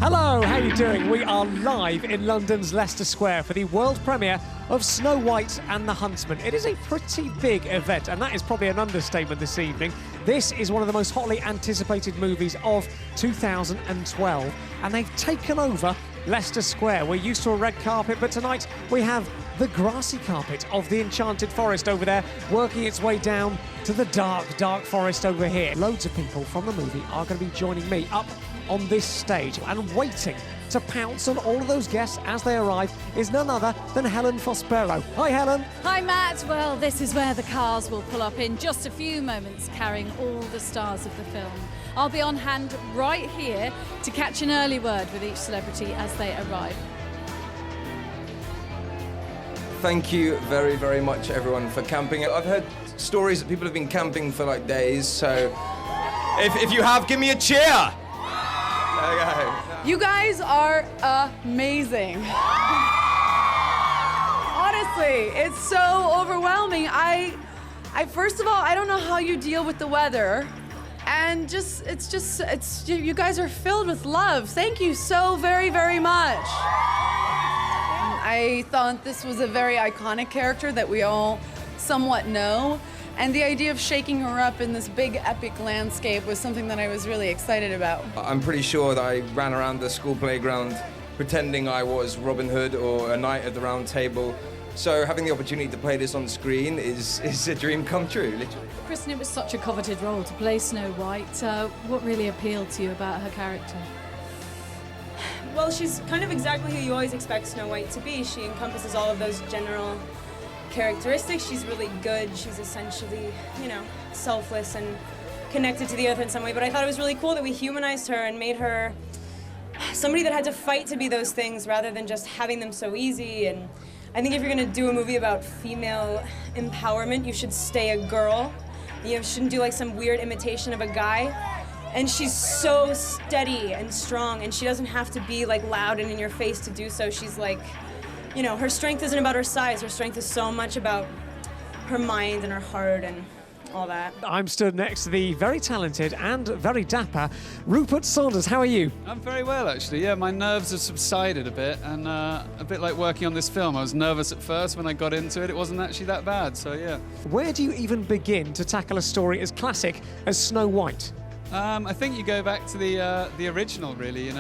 Hello, how are you doing? We are live in London's Leicester Square for the world premiere of Snow White and the Huntsman. It is a pretty big event, and that is probably an understatement this evening. This is one of the most hotly anticipated movies of 2012, and they've taken over Leicester Square. We're used to a red carpet, but tonight we have the grassy carpet of the Enchanted Forest over there, working its way down to the dark, dark forest over here. Loads of people from the movie are going to be joining me up on this stage, and waiting to pounce on all of those guests as they arrive is none other than Helen Fospero. Hi, Helen. Hi, Matt. Well, this is where the cars will pull up in just a few moments, carrying all the stars of the film. I'll be on hand right here to catch an early word with each celebrity as they arrive. Thank you very, very much, everyone, for camping. I've heard stories that people have been camping for like days, so if you have, give me a cheer. There you go. You guys are amazing. Honestly, it's so overwhelming. I first of all, I don't know how you deal with the weather, and you guys are filled with love. Thank you so very, very much. I thought this was a very iconic character that we all somewhat know. And the idea of shaking her up in this big epic landscape was something that I was really excited about. I'm pretty sure that I ran around the school playground pretending I was Robin Hood or a knight at the round table. So having the opportunity to play this on screen is a dream come true, literally. Kristen, it was such a coveted role to play Snow White. What really appealed to you about her character? Well, she's kind of exactly who you always expect Snow White to be. She encompasses all of those general characteristics. She's really good. She's essentially, selfless and connected to the earth in some way. But I thought it was really cool that we humanized her and made her somebody that had to fight to be those things rather than just having them so easy. And I think if you're going to do a movie about female empowerment, you should stay a girl. You shouldn't do like some weird imitation of a guy. And she's so steady and strong, and she doesn't have to be like loud and in your face to do so. She's like, her strength isn't about her size. Her strength is so much about her mind and her heart and all that. I'm stood next to the very talented and very dapper Rupert Saunders. How are you? I'm very well, actually. Yeah, my nerves have subsided a bit, and a bit like working on this film. I was nervous at first. When I got into it, it wasn't actually that bad, so yeah. Where do you even begin to tackle a story as classic as Snow White? I think you go back to the original, really.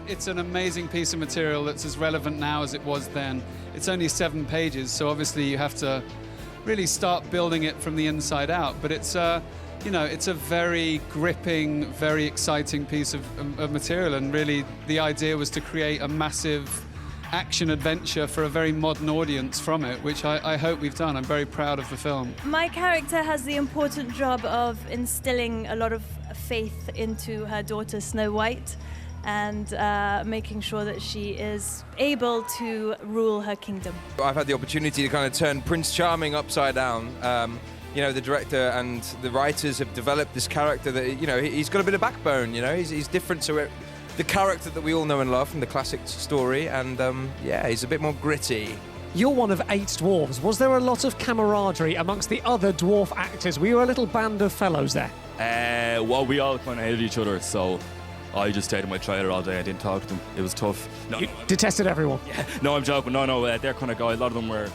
It's an amazing piece of material that's as relevant now as it was then. It's only 7 pages, so obviously you have to really start building it from the inside out. But it's it's a very gripping, very exciting piece of material, and really the idea was to create a massive action adventure for a very modern audience from it, which I hope we've done. I'm very proud of the film. My character has the important job of instilling a lot of faith into her daughter Snow White, and making sure that she is able to rule her kingdom. I've had the opportunity to kind of turn Prince Charming upside down. The director and the writers have developed this character that, he's got a bit of backbone, he's different to the character that we all know and love from the classic story, and he's a bit more gritty. You're one of 8 dwarves. Was there a lot of camaraderie amongst the other dwarf actors? Were you a little band of fellows there? Well, we all kind of hated each other, so I just stayed in my trailer all day. I didn't talk to them. It was tough. You detested everyone? Yeah. No, I'm joking. No, they're kind of guys. A lot of them were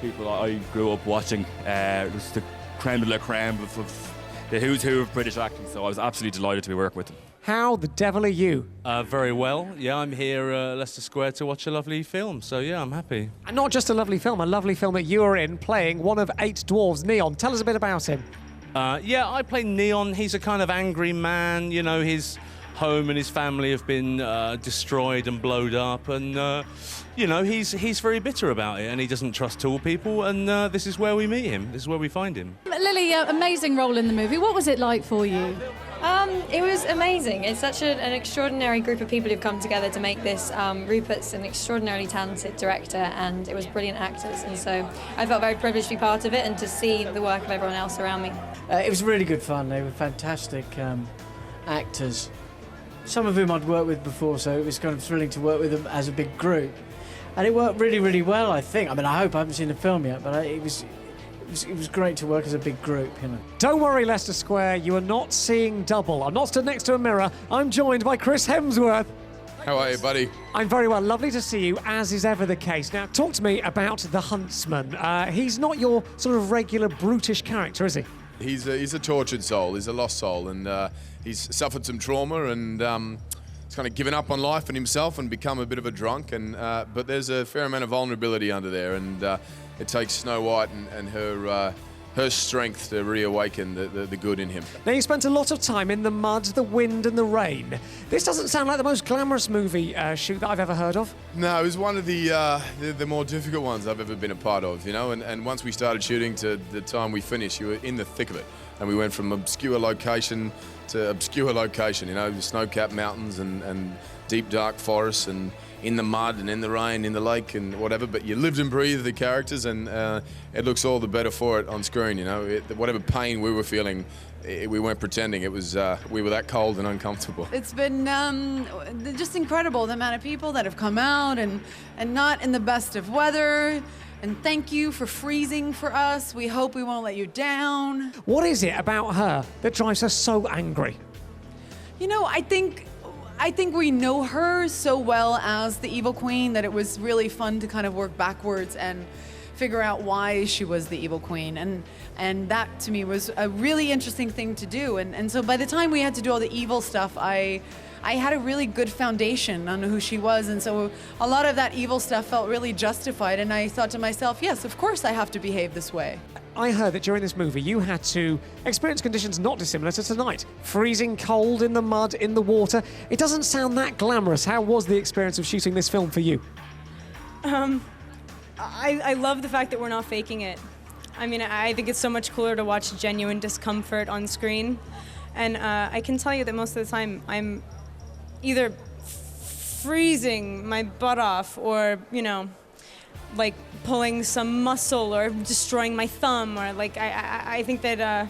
people I grew up watching. It was the creme de la creme of the who's who of British acting, so I was absolutely delighted to be working with them. How the devil are you? Very well. Yeah, I'm here at Leicester Square to watch a lovely film, so yeah, I'm happy. And not just a lovely film that you are in, playing one of 8 dwarves, Neon. Tell us a bit about him. I play Neon. He's a kind of angry man. His home and his family have been destroyed and blowed up, and he's very bitter about it, and he doesn't trust tall people, and this is where we meet him. This is where we find him. Lily, amazing role in the movie. What was it like for you? It was amazing. It's such an extraordinary group of people who've come together to make this. Rupert's an extraordinarily talented director, and it was brilliant actors, and so I felt very privileged to be part of it and to see the work of everyone else around me. It was really good fun. They were fantastic actors, some of whom I'd worked with before, so it was kind of thrilling to work with them as a big group. And it worked really, really well, I think. I mean, I hope I haven't seen the film yet, but it was it was great to work as a big group, you know. Don't worry, Leicester Square, you are not seeing double. I'm not stood next to a mirror. I'm joined by Chris Hemsworth. How are you, buddy? I'm very well. Lovely to see you, as is ever the case. Now, talk to me about the Huntsman. He's not your sort of regular brutish character, is he? He's a tortured soul. He's a lost soul, and he's suffered some trauma, and he's kind of given up on life and himself and become a bit of a drunk. And but there's a fair amount of vulnerability under there, and it takes Snow White and her strength to reawaken the good in him. Now, you spent a lot of time in the mud, the wind and the rain. This doesn't sound like the most glamorous movie shoot that I've ever heard of. No, it was one of the more difficult ones I've ever been a part of, you know, and once we started shooting to the time we finished, you were in the thick of it. And we went from obscure location to obscure location, you know, the snow-capped mountains and deep, dark forests and in the mud and in the rain, in the lake and whatever, but you lived and breathed the characters, and it looks all the better for it on screen, you know. Whatever pain we were feeling, we weren't pretending. It was, we were that cold and uncomfortable. It's been just incredible, the amount of people that have come out and not in the best of weather. And thank you for freezing for us. We hope we won't let you down. What is it about her that drives her so angry? You know, I think we know her so well as the evil queen that it was really fun to kind of work backwards and figure out why she was the evil queen. And that, to me, was a really interesting thing to do. And so by the time we had to do all the evil stuff, I had a really good foundation on who she was. And so a lot of that evil stuff felt really justified. And I thought to myself, yes, of course I have to behave this way. I heard that during this movie you had to experience conditions not dissimilar to tonight. Freezing cold in the mud, in the water. It doesn't sound that glamorous. How was the experience of shooting this film for you? I love the fact that we're not faking it. I mean, I think it's so much cooler to watch genuine discomfort on screen. And I can tell you that most of the time I'm either freezing my butt off or, you know, like pulling some muscle or destroying my thumb, or like I think that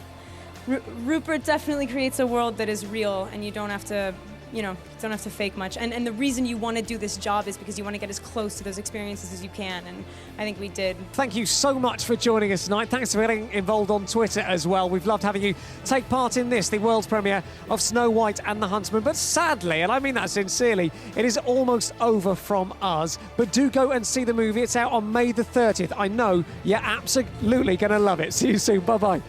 Rupert definitely creates a world that is real, and you don't have to, you know, don't have to fake much. And the reason you want to do this job is because you want to get as close to those experiences as you can, and I think we did. Thank you so much for joining us tonight. Thanks for getting involved on Twitter as well. We've loved having you take part in this, the world's premiere of Snow White and the Huntsman. But sadly, and I mean that sincerely, it is almost over from us. But do go and see the movie. It's out on May the 30th. I know you're absolutely going to love it. See you soon. Bye-bye.